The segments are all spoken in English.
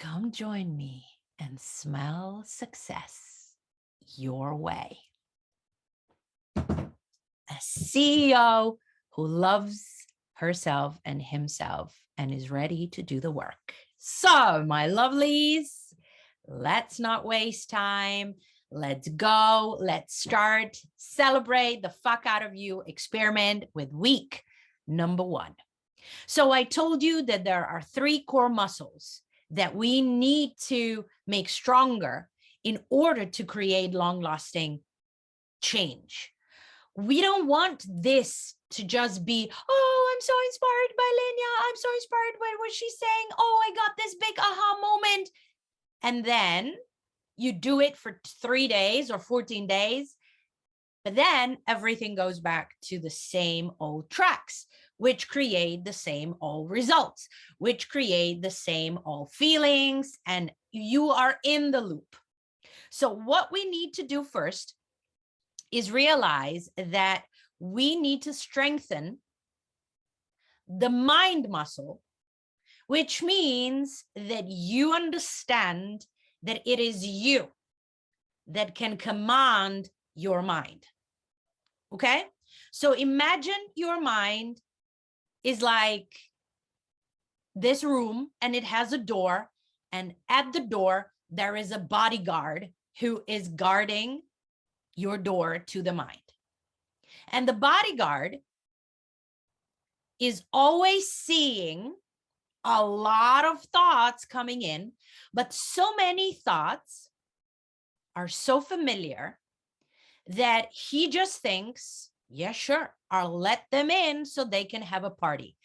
Come join me and smell success your way. A CEO who loves herself and himself and is ready to do the work. So, my lovelies, let's not waste time. Let's go. Let's start. Celebrate the fuck out of you. Experiment with week number 1. So I told you that there are 3 core muscles that we need to make stronger in order to create long-lasting change. We don't want this to just be, oh, I'm so inspired by Lenya. I'm so inspired by what she's saying. Oh, I got this big aha moment. And then you do it for 3 days or 14 days. But then everything goes back to the same old tracks, which create the same old results, which create the same old feelings, and you are in the loop. So what we need to do first is realize that we need to strengthen the mind muscle, which means that you understand that it is you that can command your mind. Okay? So imagine your mind is like this room and it has a door, and at the door there is a bodyguard who is guarding your door to the mind. And the bodyguard is always seeing a lot of thoughts coming in, but so many thoughts are so familiar that he just thinks, yeah, sure, I'll let them in so they can have a party.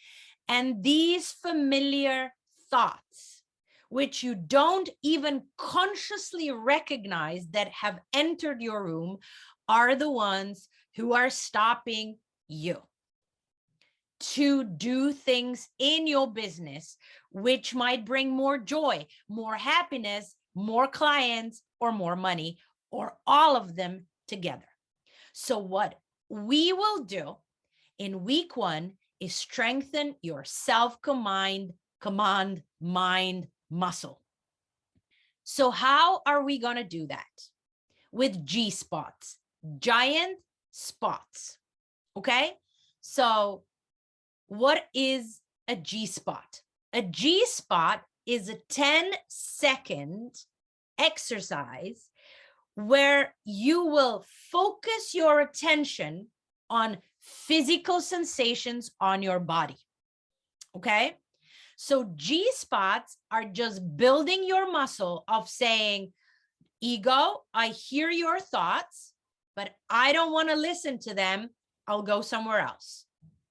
And these familiar thoughts, which you don't even consciously recognize that have entered your room, are the ones who are stopping you to do things in your business, which might bring more joy, more happiness, more clients, or more money, or all of them together. So what we will do in week 1 is strengthen your self-command mind muscle. So how are we going to do that? With G spots, giant spots. Okay? So what is a G spot? A G spot is a 10-second exercise where you will focus your attention on physical sensations on your body. Okay? So G spots are just building your muscle of saying, ego, I hear your thoughts, but I don't want to listen to them. I'll go somewhere else.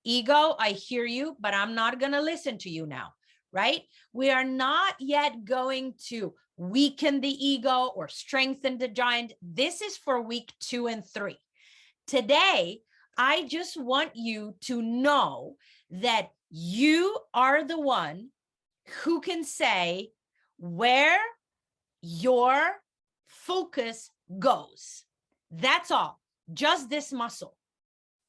Ego, I hear you, but I'm not going to listen to you now, right? We are not yet going to weaken the ego or strengthen the giant. This is for week 2 and 3. Today, I just want you to know that you are the one who can say where your focus goes. That's all, just this muscle.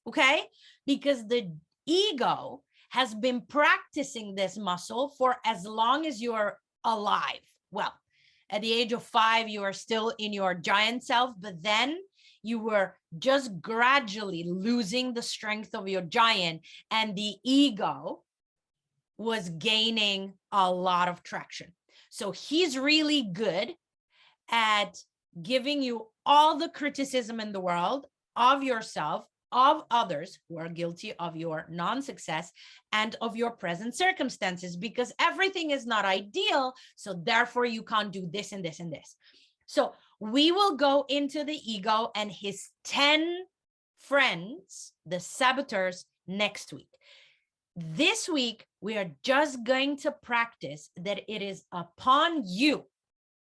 Okay? Because the ego has been practicing this muscle for as long as you're alive. Well, at the age of 5, you are still in your giant self, but then you were just gradually losing the strength of your giant, and the ego was gaining a lot of traction. So he's really good at giving you all the criticism in the world of yourself, of others who are guilty of your non-success, and of your present circumstances, because everything is not ideal. So therefore you can't do this and this and this. So we will go into the ego and his 10 friends, the saboteurs, next week. This week, we are just going to practice that it is upon you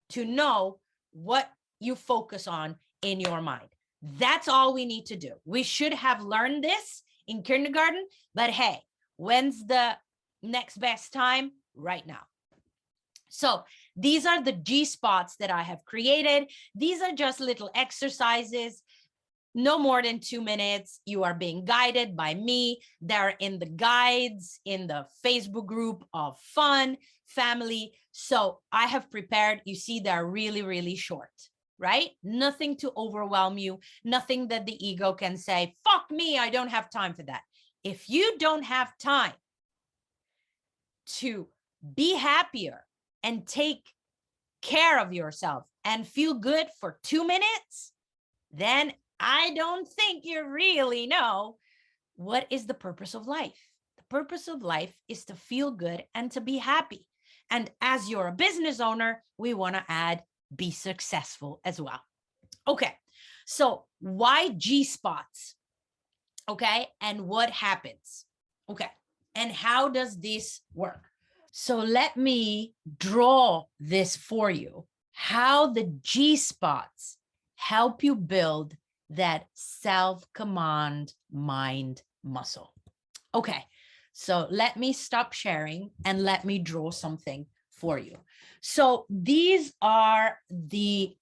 to know what you focus on in your mind. That's all we need to do. We should have learned this in kindergarten, but hey, when's the next best time? Right now. So these are the G spots that I have created. These are just little exercises. no more than 2 minutes. You are being guided by me. They're in the guides in the Facebook group of fun, family. So I have prepared, you see, they're really, really short, right? Nothing to overwhelm you, nothing that the ego can say, fuck me, I don't have time for that. If you don't have time to be happier and take care of yourself and feel good for 2 minutes, then I don't think you really know what is the purpose of life. The purpose of life is to feel good and to be happy. And as you're a business owner, we want to add be successful as well. Okay, so why G spots? Okay, and what happens? Okay, and how does this work? So let me draw this for you, how the G spots help you build that self-command mind muscle. Okay, so let me stop sharing and let me draw something for you. So these are the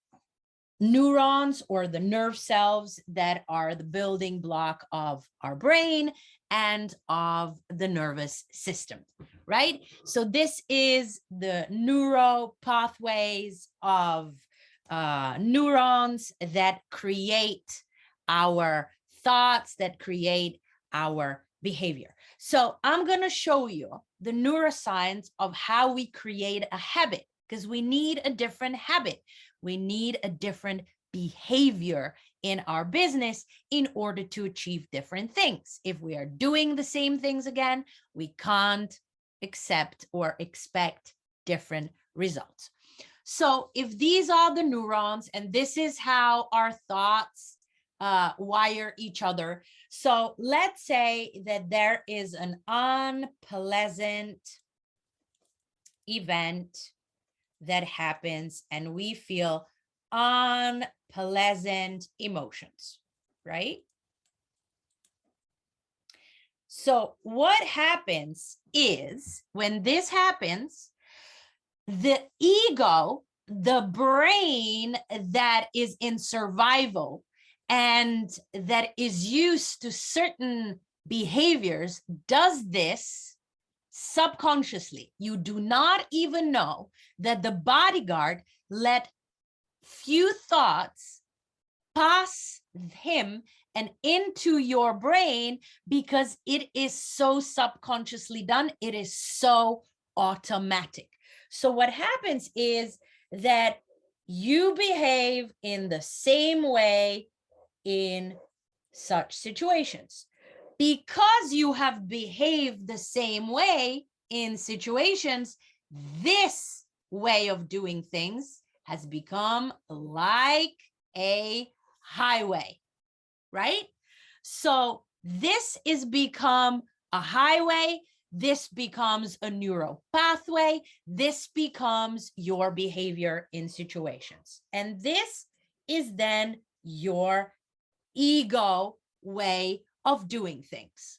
neurons or the nerve cells that are the building block of our brain and of the nervous system, right? So this is the neuro pathways of neurons that create our thoughts, that create our behavior. So I'm going to show you the neuroscience of how we create a habit, because we need a different habit. We need a different behavior in our business in order to achieve different things. If we are doing the same things again, we can't accept or expect different results. So if these are the neurons and this is how our thoughts wire each other. So let's say that there is an unpleasant event that happens and we feel unpleasant emotions, right? So what happens is when this happens, the ego, the brain that is in survival and that is used to certain behaviors does this subconsciously. You do not even know that the bodyguard let few thoughts pass him and into your brain because it is so subconsciously done. It is so automatic. So what happens is that you behave in the same way in such situations. Because you have behaved the same way in situations, this way of doing things has become like a highway, right? So this is become a highway. This becomes a neural pathway. This becomes your behavior in situations. And this is then your ego way of doing things,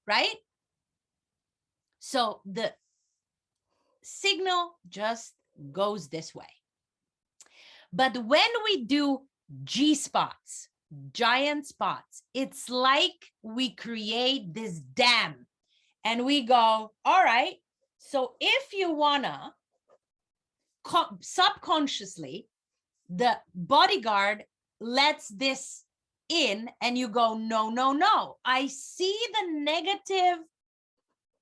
right? So the signal just goes this way. But when we do G spots, giant spots, it's like we create this dam and we go, all right, so if you wanna subconsciously, the bodyguard lets this in and you go, no, no, no. I see the negative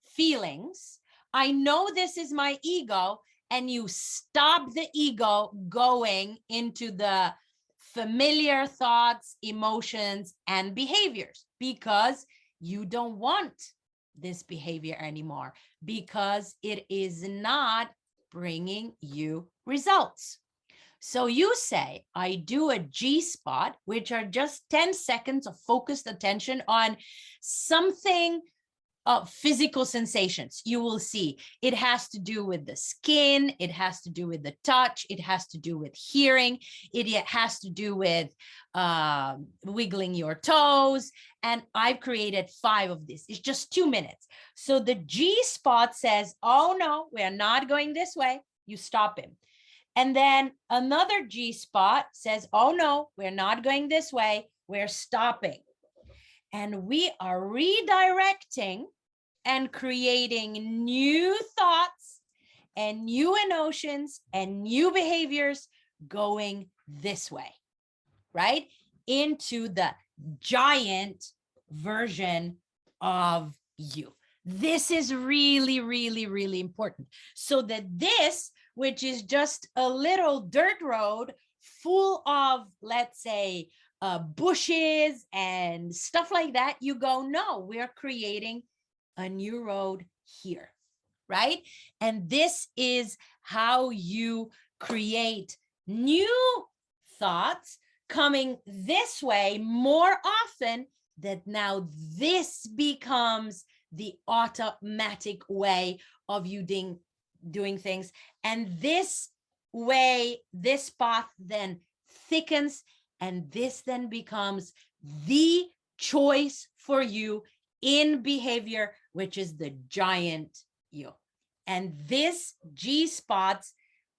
feelings. I know this is my ego. And you stop the ego going into the familiar thoughts, emotions, and behaviors because you don't want this behavior anymore because it is not bringing you results. So you say, I do a G spot, which are just 10 seconds of focused attention on something physical sensations. You will see it has to do with the skin, it has to do with the touch, it has to do with hearing, it has to do with wiggling your toes. And I've created 5 of these. It's just 2 minutes. So the G spot says, oh no, we're not going this way. You stop him. And then another G spot says, oh no, we're not going this way. we're stopping. And we are redirecting and creating new thoughts and new emotions and new behaviors going this way, right? Into the giant version of you. This is really, really, really important. So that this, which is just a little dirt road full of, let's say, bushes and stuff like that, you go, no, we're creating a new road here, right? And this is how you create new thoughts coming this way more often, that now this becomes the automatic way of you doing things. And this way, this path then thickens, and this then becomes the choice for you in behavior, which is the giant you. And this G spots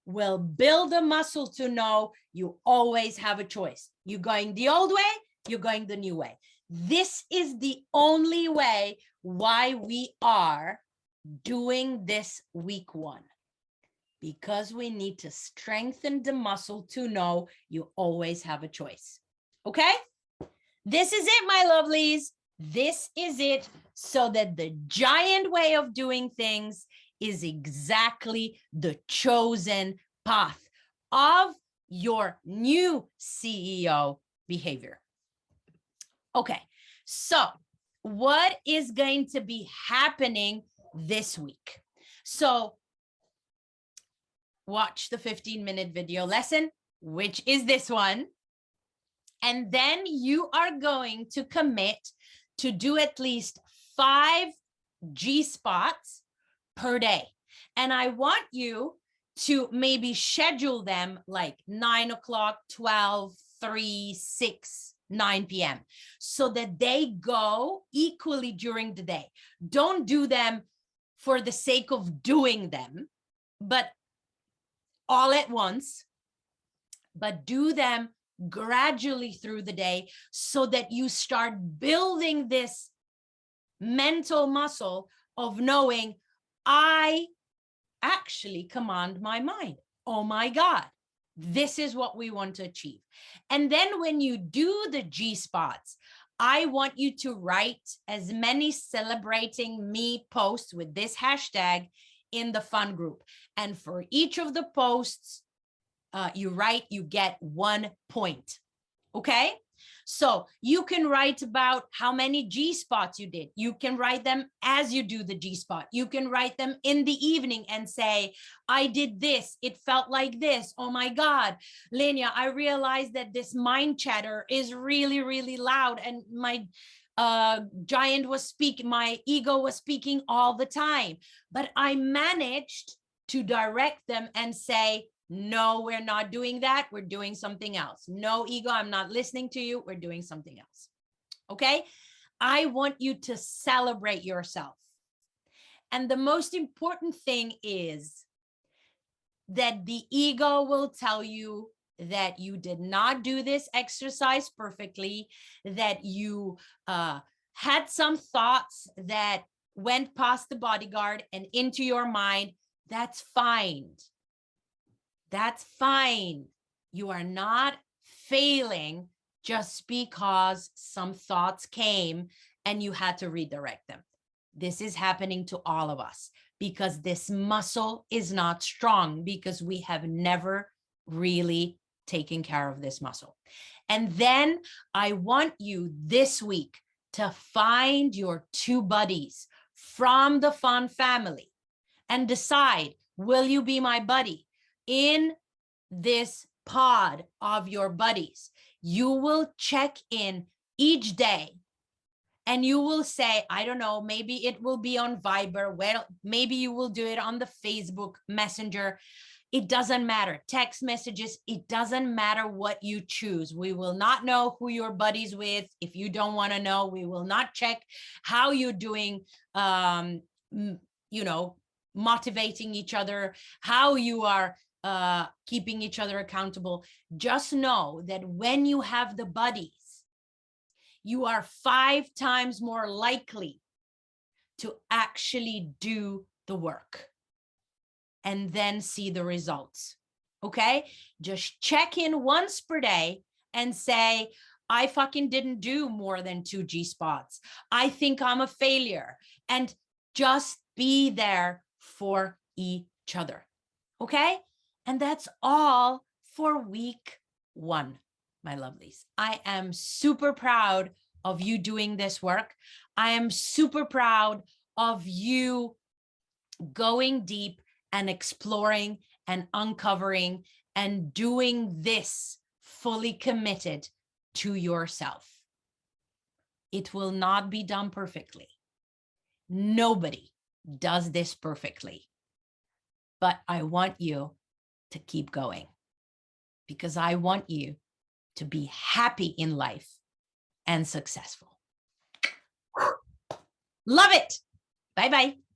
will build a muscle to know you always have a choice. You're going the old way, you're going the new way. This is the only way why we are doing this week 1, because we need to strengthen the muscle to know you always have a choice. Okay? This is it, my lovelies. This is it, so that the giant way of doing things is exactly the chosen path of your new CEO behavior. Okay, so what is going to be happening this week? So watch the 15-minute video lesson, which is this one. And then you are going to commit to do at least 5 G spots per day. And I want you to maybe schedule them like 9 o'clock, 12, 3, 6, 9 p.m. so that they go equally during the day. Don't do them for the sake of doing them, but all at once, but do them gradually through the day, so that you start building this mental muscle of knowing, I actually command my mind. Oh my God, this is what we want to achieve. And then when you do the G spots, I want you to write as many celebrating me posts with this hashtag in the fun group. And for each of the posts you write, you get 1 point. Okay? So you can write about how many G spots you did. You can write them as you do the G spot. You can write them in the evening and say, I did this. It felt like this. Oh my God, Lenya, I realized that this mind chatter is really, really loud. And my giant was speaking, my ego was speaking all the time. But I managed to direct them and say, no, we're not doing that. We're doing something else. No, ego, I'm not listening to you. We're doing something else. Okay? I want you to celebrate yourself. And the most important thing is that the ego will tell you that you did not do this exercise perfectly, that you had some thoughts that went past the bodyguard and into your mind. That's fine. That's fine. You are not failing just because some thoughts came and you had to redirect them. This is happening to all of us because this muscle is not strong, because we have never really taken care of this muscle. And then I want you this week to find your 2 buddies from the fun family and decide, will you be my buddy? In this pod of your buddies, you will check in each day and you will say, I don't know, maybe it will be on Viber. Well, maybe you will do it on the Facebook Messenger. It doesn't matter. Text messages, it doesn't matter what you choose. We will not know who your buddies with. If you don't want to know, we will not check how you're doing, motivating each other, how you are keeping each other accountable. Just know that when you have the buddies, you are 5 times more likely to actually do the work and then see the results. Okay? Just check in once per day and say, I fucking didn't do more than 2 G spots. I think I'm a failure. And just be there for each other. Okay? And that's all for week 1, my lovelies. I am super proud of you doing this work. I am super proud of you going deep and exploring and uncovering and doing this fully committed to yourself. It will not be done perfectly. Nobody does this perfectly. But I want you to keep going because I want you to be happy in life and successful. Love it. Bye-bye.